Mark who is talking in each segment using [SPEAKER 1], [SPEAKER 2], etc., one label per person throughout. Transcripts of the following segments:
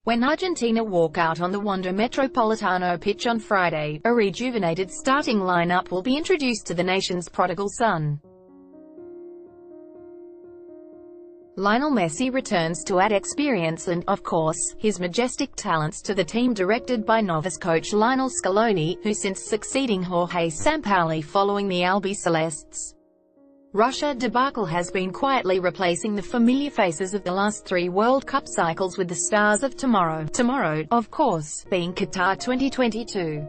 [SPEAKER 1] When Argentina walk out on the Wanda Metropolitano pitch on Friday, a rejuvenated starting lineup will be introduced to the nation's prodigal son. Lionel Messi returns to add experience and, of course, his majestic talents to the team directed by novice coach Lionel Scaloni, who since succeeding Jorge Sampaoli following the Albicelestes Russia debacle has been quietly replacing the familiar faces of the last 3 World Cup cycles with the stars of tomorrow. Tomorrow, of course, being Qatar 2022.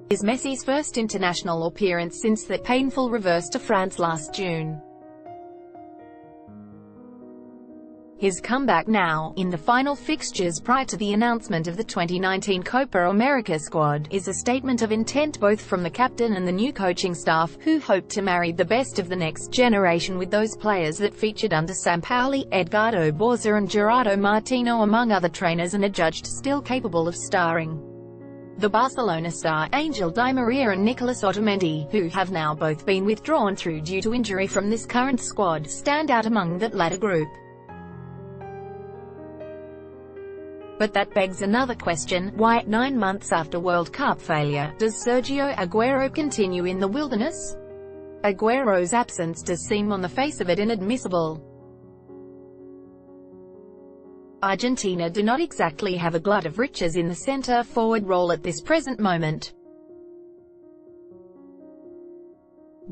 [SPEAKER 1] Is Messi's first international appearance since that painful reverse to France last June. His comeback now, in the final fixtures prior to the announcement of the 2019 Copa America squad, is a statement of intent both from the captain and the new coaching staff, who hope to marry the best of the next generation with those players that featured under Sampaoli, Edgardo Borza and Gerardo Martino among other trainers, and are judged still capable of starring. The Barcelona star, Angel Di Maria and Nicolas Otamendi, who have now both been withdrawn due to injury from this current squad, stand out among that latter group. But that begs another question: why, 9 months after World Cup failure, does Sergio Aguero continue in the wilderness? Aguero's absence does seem on the face of it inadmissible. Argentina do not exactly have a glut of riches in the centre-forward role at this present moment.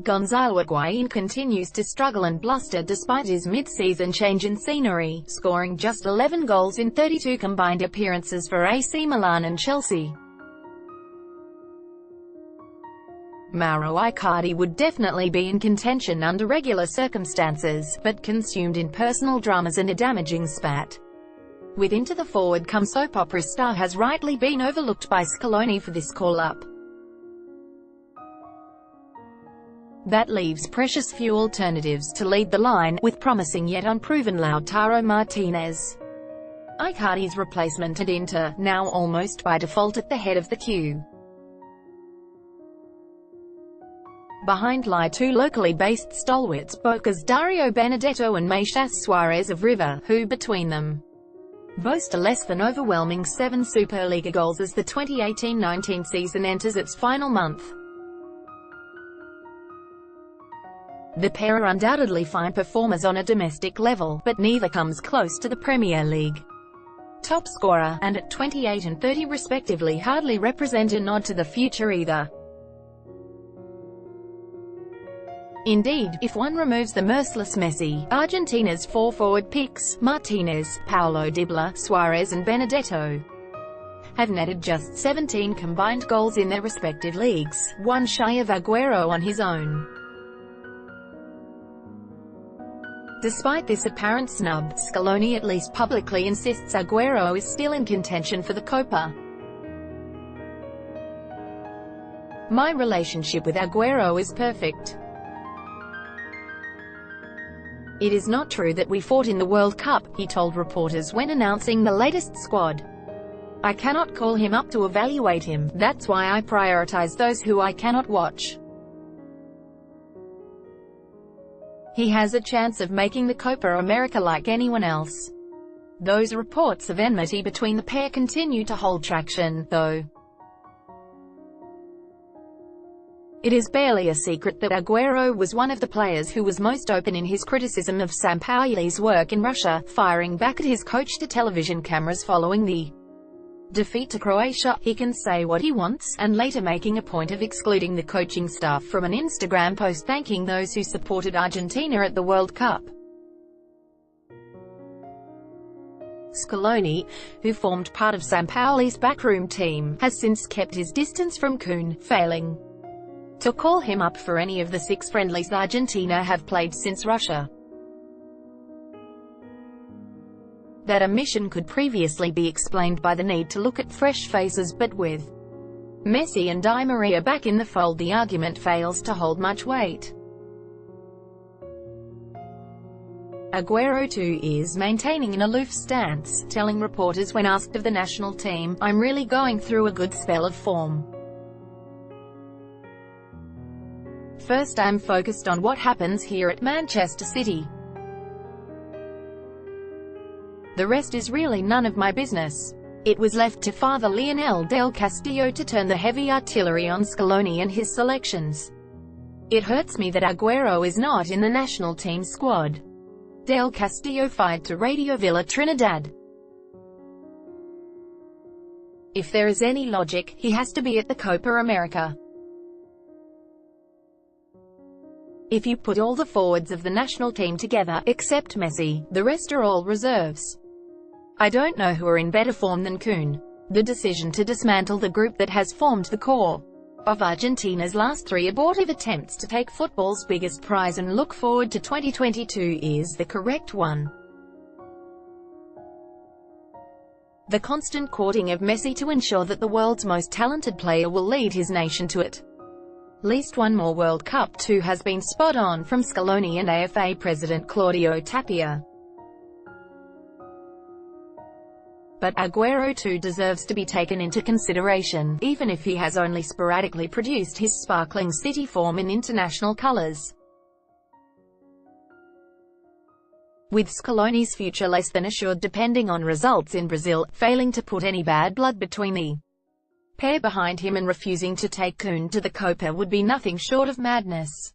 [SPEAKER 1] Gonzalo Higuain continues to struggle and bluster despite his mid-season change in scenery, scoring just 11 goals in 32 combined appearances for AC Milan and Chelsea. Mauro Icardi would definitely be in contention under regular circumstances, but consumed in personal dramas and a damaging spat with into the forward-come soap opera star has rightly been overlooked by Scaloni for this call-up. That leaves precious few alternatives to lead the line, with promising yet unproven Lautaro Martinez, Icardi's replacement at Inter, now almost by default at the head of the queue. Behind lie 2 locally based stalwarts, Boca's Dario Benedetto and Matías Suarez of River, who, between them, boast a less than overwhelming 7 Superliga goals as the 2018-19 season enters its final month. The pair are undoubtedly fine performers on a domestic level, but neither comes close to the Premier League top scorer, and at 28 and 30 respectively hardly represent a nod to the future either. Indeed, if one removes the merciless Messi, Argentina's 4 forward picks, Martinez, Paulo Dybala, Suarez and Benedetto, have netted just 17 combined goals in their respective leagues, one shy of Aguero on his own. Despite this apparent snub, Scaloni at least publicly insists Aguero is still in contention for the Copa. "My relationship with Aguero is perfect. It is not true that we fought in the World Cup," he told reporters when announcing the latest squad. "I cannot call him up to evaluate him, that's why I prioritize those who I cannot watch. He has a chance of making the Copa America like anyone else." Those reports of enmity between the pair continue to hold traction, though. It is barely a secret that Aguero was one of the players who was most open in his criticism of Sampaoli's work in Russia, firing back at his coach to television cameras following the defeat to Croatia. He can say what he wants, and later making a point of excluding the coaching staff from an Instagram post thanking those who supported Argentina at the World Cup. Scaloni, who formed part of Sampaoli's backroom team, has since kept his distance from Kuhn, failing to call him up for any of the 6 friendlies Argentina have played since Russia. That omission could previously be explained by the need to look at fresh faces, but with Messi and Di Maria back in the fold the argument fails to hold much weight. Aguero too is maintaining an aloof stance, telling reporters when asked of the national team, "I'm really going through a good spell of form. First I'm focused on what happens here at Manchester City. The rest is really none of my business. It was left to Father Lionel del Castillo to turn the heavy artillery on Scaloni and his selections. It hurts me that Aguero is not in the national team squad. Del Castillo fired to Radio Villa Trinidad. If there is any logic, he has to be at the Copa America. If you put all the forwards of the national team together, except Messi, the rest are all reserves. I don't know who are in better form than Kun. The decision to dismantle the group that has formed the core of Argentina's last 3 abortive attempts to take football's biggest prize and look forward to 2022 is the correct one. The constant courting of Messi to ensure that the world's most talented player will lead his nation to at least one more World Cup too has been spot on from Scaloni and AFA President Claudio Tapia. But Aguero too deserves to be taken into consideration, even if he has only sporadically produced his sparkling City form in international colours. With Scaloni's future less than assured depending on results in Brazil, failing to put any bad blood between the pair behind him and refusing to take Kun to the Copa would be nothing short of madness.